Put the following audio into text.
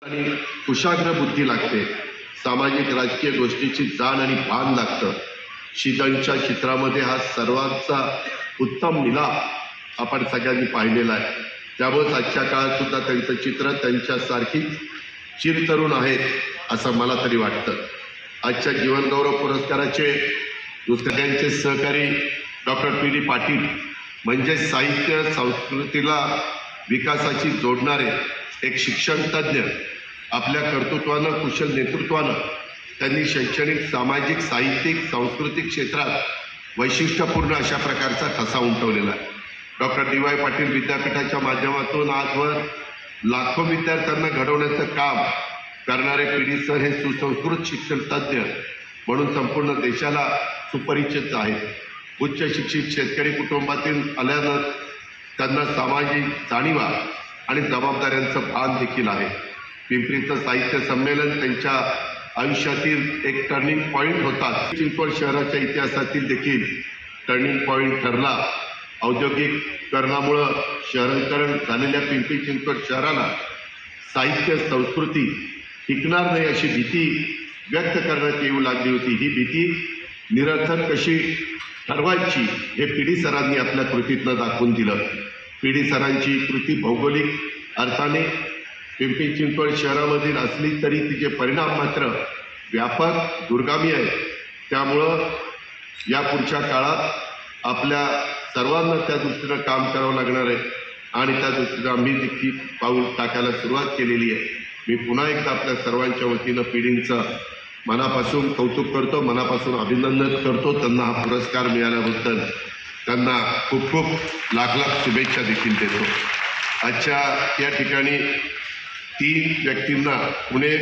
आणि कुशाग्र बुद्धी लागते, सामाजिक राजकीय गोष्टीची जाण आणि भान लागतं. शीतलच्या चित्रामध्ये हा सर्वांचा उत्तम मिलाप आपण सगळ्यांनी पाहिलेला आहे. त्यामुळेच आजच्या काळात सुद्धा त्यांचं चित्र त्यांच्यासारखीच चिरतरुण आहेत असं मला तरी वाटतं. आजच्या जीवनगौरव पुरस्काराचे दुसऱ्यांचे सहकारी डॉक्टर पी.डी. पाटील म्हणजे साहित्य संस्कृतीला विकासाची जोडणारे एक शिक्षण तज्ज्ञ. आपल्या कर्तृत्वानं कुशल नेतृत्वानं त्यांनी शैक्षणिक, सामाजिक, साहित्यिक, सांस्कृतिक क्षेत्रात वैशिष्ट्यपूर्ण अशा प्रकारचा ठसा उमटवलेला आहे. Doctor DY. पाटील विद्यापीठाच्या माध्यमातून आजवर लाखो विद्यार्थ्यांना घडवण्याचं काम करणारे पी.डी. सर हे सुसंस्कृत शिक्षण तज्ज्ञ म्हणून संपूर्ण देशाला सुपरिचित आहेत. उच्च शिक्षित शेतकरी कुटुंबातील आल्यानं त्यांना सामाजिक जाणीवा आणि जबाबदाऱ्यांचं भान देखील आहे. पिंपरीचं साहित्य संमेलन त्यांच्या आयुष्यातील एक टर्निंग पॉईंट होता. चिंचवड शहराच्या इतिहासातील देखील टर्निंग पॉईंट ठरला. औद्योगिकरणामुळं शहरीकरण झालेल्या पिंपरी चिंचवड शहराला साहित्य संस्कृती टिकणार नाही अशी भीती व्यक्त करण्यात येऊ लागली होती. ही भीती निरर्थक कशी ठरवायची हे पी.डी. सरांनी आपल्या कृतीतनं दाखवून दिलं. पी.डी. सरांची कृती भौगोलिक अर्थाने पिंपरी चिंचवड शहरामधील असली तरी तिचे परिणाम मात्र व्यापक दुर्गामी आहेत. त्यामुळं या पुढच्या काळात आपल्या सर्वांना त्या दृष्टीनं काम करावं लागणार आहे आणि त्या दृष्टीनं आम्ही देखील पाऊल टाकायला सुरुवात केलेली आहे. मी पुन्हा एकदा आपल्या सर्वांच्या वतीनं पीडींचं मनापासून कौतुक करतो, मनापासून अभिनंदन करतो. त्यांना हा पुरस्कार मिळाल्याबद्दल त्यांना खूप खूप लाख लाख शुभेच्छा देखील देतो. आजच्या या ठिकाणी 3 व्यक्तींना पुणे